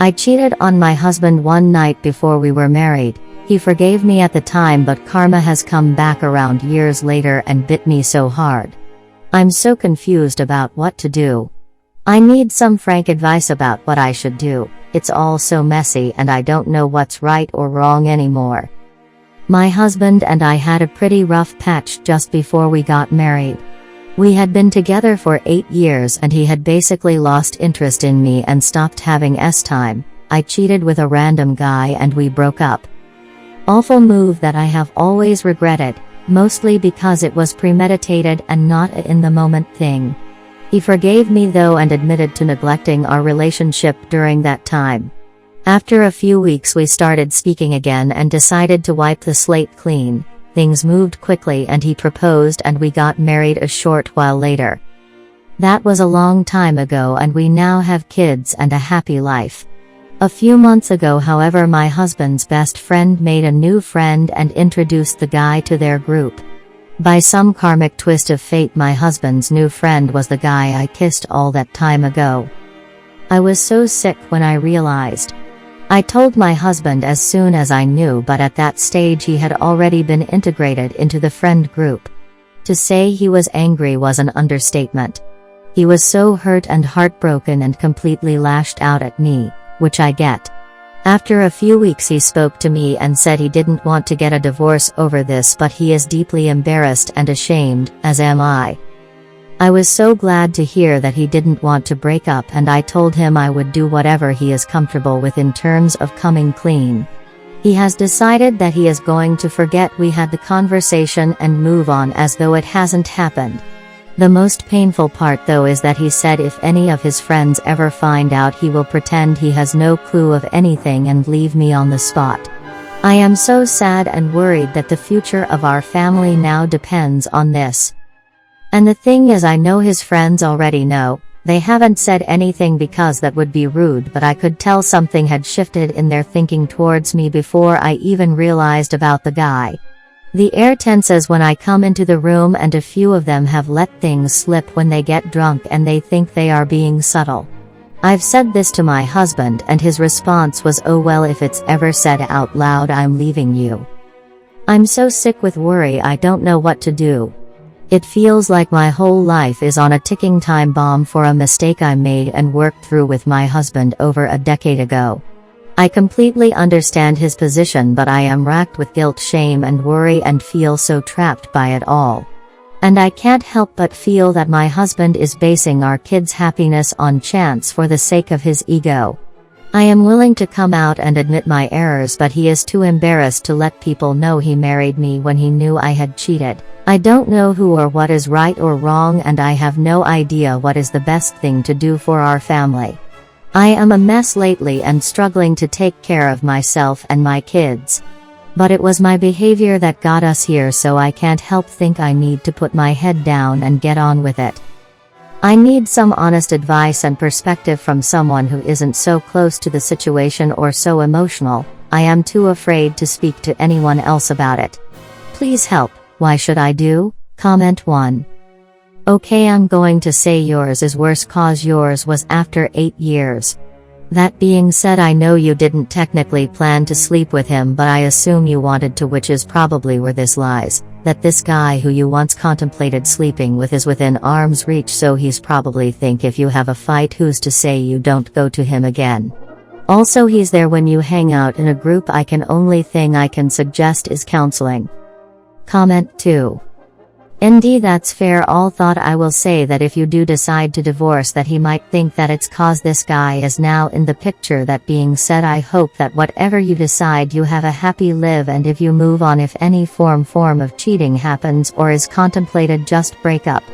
I cheated on my husband one night before we were married. He forgave me at the time, but karma has come back around years later and bit me so hard. I'm so confused about what to do. I need some frank advice about what I should do. It's all so messy and I don't know what's right or wrong anymore. My husband and I had a pretty rough patch just before we got married. We had been together for 8 years and he had basically lost interest in me and stopped having time. I cheated with a random guy and we broke up. Awful move that I have always regretted, mostly because it was premeditated and not a in-the-moment thing. He forgave me though and admitted to neglecting our relationship during that time. After a few weeks we started speaking again and decided to wipe the slate clean. Things moved quickly and he proposed and we got married a short while later. That was a long time ago and we now have kids and a happy life. A few months ago, however, my husband's best friend made a new friend and introduced the guy to their group. By some karmic twist of fate, my husband's new friend was the guy I kissed all that time ago. I was so sick when I realized. I told my husband as soon as I knew, but at that stage he had already been integrated into the friend group. To say he was angry was an understatement. He was so hurt and heartbroken and completely lashed out at me, which I get. After a few weeks he spoke to me and said he didn't want to get a divorce over this, but he is deeply embarrassed and ashamed, as am I. I was so glad to hear that he didn't want to break up, and I told him I would do whatever he is comfortable with in terms of coming clean. He has decided that he is going to forget we had the conversation and move on as though it hasn't happened. The most painful part though is that he said if any of his friends ever find out, he will pretend he has no clue of anything and leave me on the spot. I am so sad and worried that the future of our family now depends on this. And the thing is, I know his friends already know. They haven't said anything because that would be rude, but I could tell something had shifted in their thinking towards me before I even realized about the guy. The air tenses when I come into the room, and a few of them have let things slip when they get drunk and they think they are being subtle. I've said this to my husband and his response was, "Oh well, if it's ever said out loud, I'm leaving you." I'm so sick with worry, I don't know what to do. It feels like my whole life is on a ticking time bomb for a mistake I made and worked through with my husband over a decade ago. I completely understand his position, but I am racked with guilt, shame and worry and feel so trapped by it all. And I can't help but feel that my husband is basing our kids' happiness on chance for the sake of his ego. I am willing to come out and admit my errors, but he is too embarrassed to let people know he married me when he knew I had cheated. I don't know who or what is right or wrong, and I have no idea what is the best thing to do for our family. I am a mess lately and struggling to take care of myself and my kids. But it was my behavior that got us here, so I can't help think I need to put my head down and get on with it. I need some honest advice and perspective from someone who isn't so close to the situation or so emotional. I am too afraid to speak to anyone else about it. Please help. Why should I do? Comment 1. Okay, I'm going to say yours is worse cause yours was after 8 years. That being said, I know you didn't technically plan to sleep with him, but I assume you wanted to, which is probably where this lies. That this guy who you once contemplated sleeping with is within arm's reach, so he's probably think if you have a fight, who's to say you don't go to him again. Also, he's there when you hang out in a group. Only thing I can suggest is counseling. Comment 2. Indeed, that's fair. All thought. I will say that if you do decide to divorce, that he might think that it's cause this guy is now in the picture. That being said, I hope that whatever you decide, you have a happy live, and if you move on, if any form of cheating happens or is contemplated, just break up.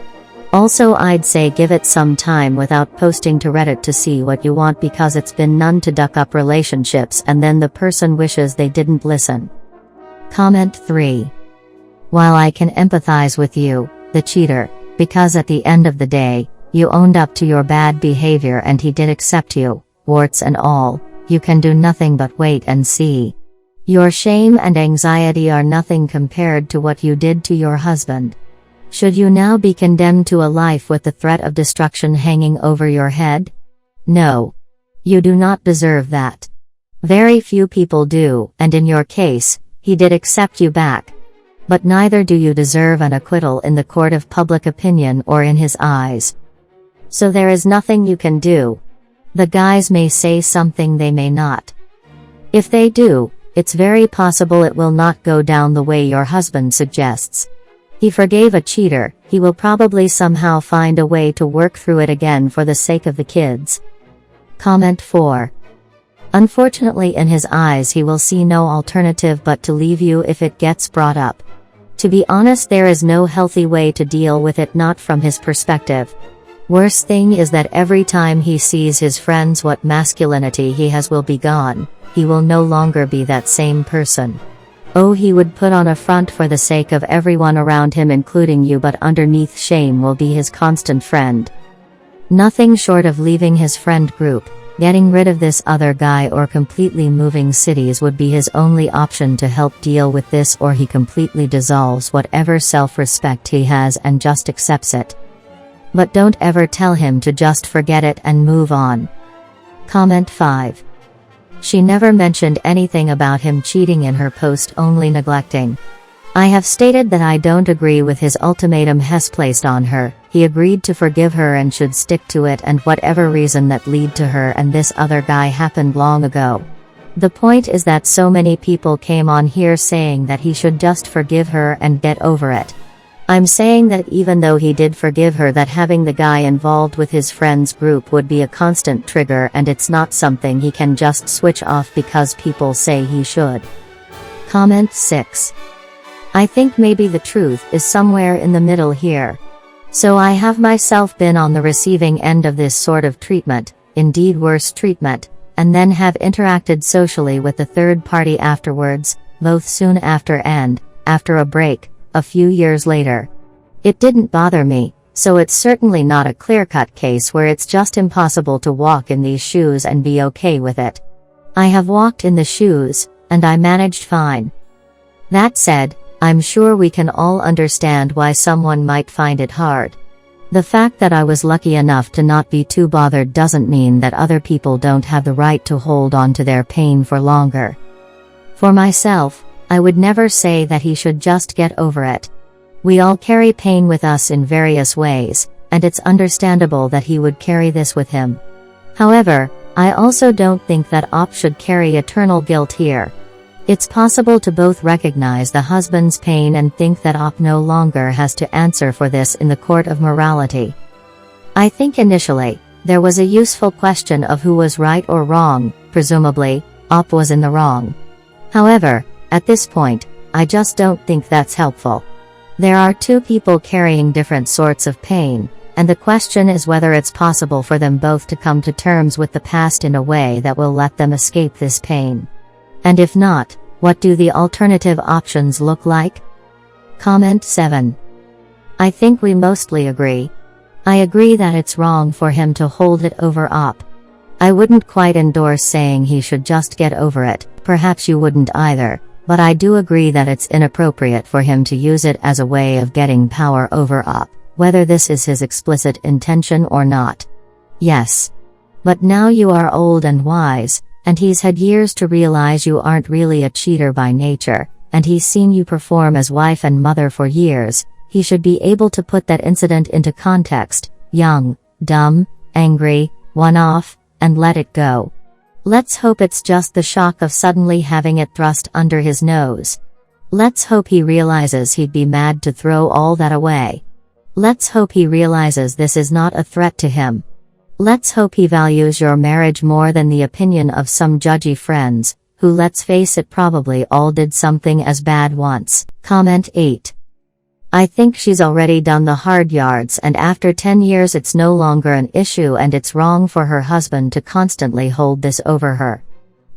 Also, I'd say give it some time without posting to Reddit to see what you want, because it's been known to duck up relationships and then the person wishes they didn't listen. Comment 3. While I can empathize with you, the cheater, because at the end of the day, you owned up to your bad behavior and he did accept you, warts and all, you can do nothing but wait and see. Your shame and anxiety are nothing compared to what you did to your husband. Should you now be condemned to a life with the threat of destruction hanging over your head? No. You do not deserve that. Very few people do, and in your case, he did accept you back. But neither do you deserve an acquittal in the court of public opinion or in his eyes. So there is nothing you can do. The guys may say something, they may not. If they do, it's very possible it will not go down the way your husband suggests. He forgave a cheater, he will probably somehow find a way to work through it again for the sake of the kids. Comment 4. Unfortunately, in his eyes he will see no alternative but to leave you if it gets brought up. To be honest, there is no healthy way to deal with it, not from his perspective. Worst thing is that every time he sees his friends, what masculinity he has will be gone. He will no longer be that same person. Oh, he would put on a front for the sake of everyone around him, including you, but underneath shame will be his constant friend. Nothing short of leaving his friend group, getting rid of this other guy, or completely moving cities would be his only option to help deal with this, or he completely dissolves whatever self-respect he has and just accepts it. But don't ever tell him to just forget it and move on. Comment 5. She never mentioned anything about him cheating in her post, only neglecting. I have stated that I don't agree with his ultimatum Hess placed on her. He agreed to forgive her and should stick to it, and whatever reason that led to her and this other guy happened long ago. The point is that so many people came on here saying that he should just forgive her and get over it. I'm saying that even though he did forgive her, that having the guy involved with his friends group would be a constant trigger, and it's not something he can just switch off because people say he should. Comment 6. I think maybe the truth is somewhere in the middle here. So I have myself been on the receiving end of this sort of treatment, indeed worse treatment, and then have interacted socially with the third party afterwards, both soon after and, after a break, a few years later. It didn't bother me, so it's certainly not a clear-cut case where it's just impossible to walk in these shoes and be okay with it. I have walked in the shoes, and I managed fine. That said, I'm sure we can all understand why someone might find it hard. The fact that I was lucky enough to not be too bothered doesn't mean that other people don't have the right to hold on to their pain for longer. For myself, I would never say that he should just get over it. We all carry pain with us in various ways, and it's understandable that he would carry this with him. However, I also don't think that Op should carry eternal guilt here. It's possible to both recognize the husband's pain and think that Op no longer has to answer for this in the court of morality. I think initially, there was a useful question of who was right or wrong. Presumably, Op was in the wrong. However, at this point, I just don't think that's helpful. There are two people carrying different sorts of pain, and the question is whether it's possible for them both to come to terms with the past in a way that will let them escape this pain. And if not, what do the alternative options look like? Comment 7. I think we mostly agree. I agree that it's wrong for him to hold it over Op. I wouldn't quite endorse saying he should just get over it, perhaps you wouldn't either. But I do agree that it's inappropriate for him to use it as a way of getting power over Op, whether this is his explicit intention or not. Yes. But now you are old and wise, and he's had years to realize you aren't really a cheater by nature, and he's seen you perform as wife and mother for years. He should be able to put that incident into context, young, dumb, angry, one-off, and let it go. Let's hope it's just the shock of suddenly having it thrust under his nose. Let's hope he realizes he'd be mad to throw all that away. Let's hope he realizes this is not a threat to him. Let's hope he values your marriage more than the opinion of some judgy friends, who, let's face it, probably all did something as bad once. Comment 8. I think she's already done the hard yards, and after 10 years it's no longer an issue, and it's wrong for her husband to constantly hold this over her.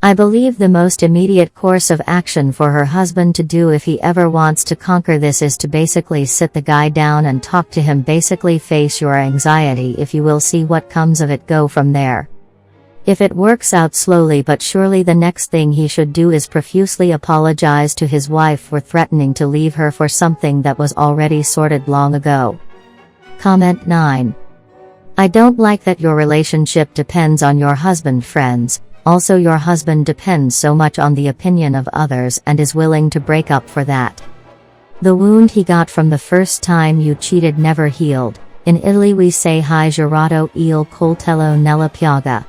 I believe the most immediate course of action for her husband to do if he ever wants to conquer this is to basically sit the guy down and talk to him, basically face your anxiety, if you will, see what comes of it, go from there. If it works out slowly but surely, the next thing he should do is profusely apologize to his wife for threatening to leave her for something that was already sorted long ago. Comment 9. I don't like that your relationship depends on your husband friends. Also, your husband depends so much on the opinion of others and is willing to break up for that. The wound he got from the first time you cheated never healed. In Italy we say hai girato il coltello nella piaga.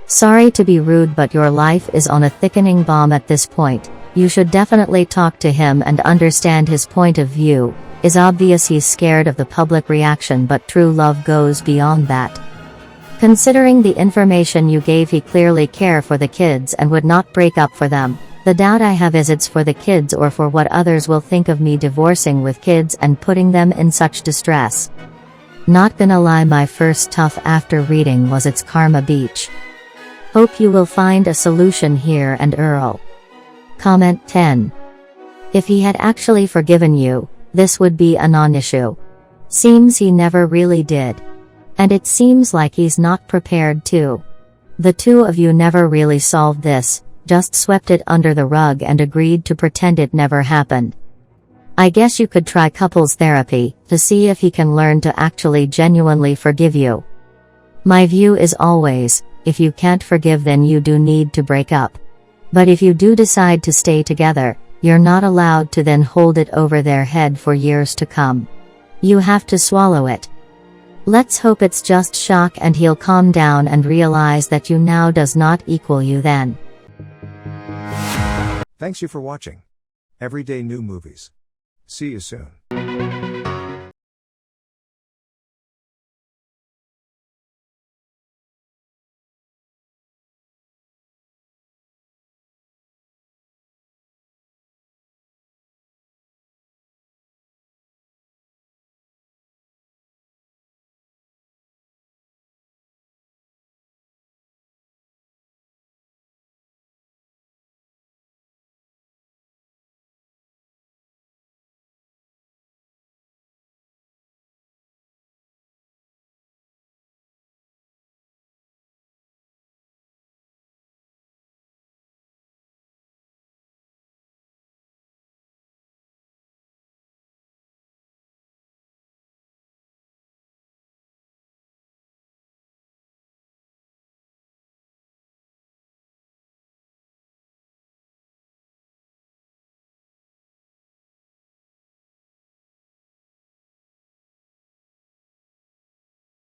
Sorry to be rude, but your life is on a thickening bomb at this point. You should definitely talk to him and understand his point of view. It's obvious he's scared of the public reaction, but true love goes beyond that. Considering the information you gave, he clearly cares for the kids and would not break up for them. The doubt I have is it's for the kids or for what others will think of me divorcing with kids and putting them in such distress. Not gonna lie, my first tough after reading was it's Karma Beach. Hope you will find a solution here and Earl. Comment 10. If he had actually forgiven you, this would be a non-issue. Seems he never really did. And it seems like he's not prepared to. The two of you never really solved this, just swept it under the rug and agreed to pretend it never happened. I guess you could try couples therapy, to see if he can learn to actually genuinely forgive you. My view is always, if you can't forgive, then you do need to break up. But if you do decide to stay together, you're not allowed to then hold it over their head for years to come. You have to swallow it. Let's hope it's just shock and he'll calm down and realize that you now does not equal you then. Thanks you for watching. Everyday new movies. See you soon.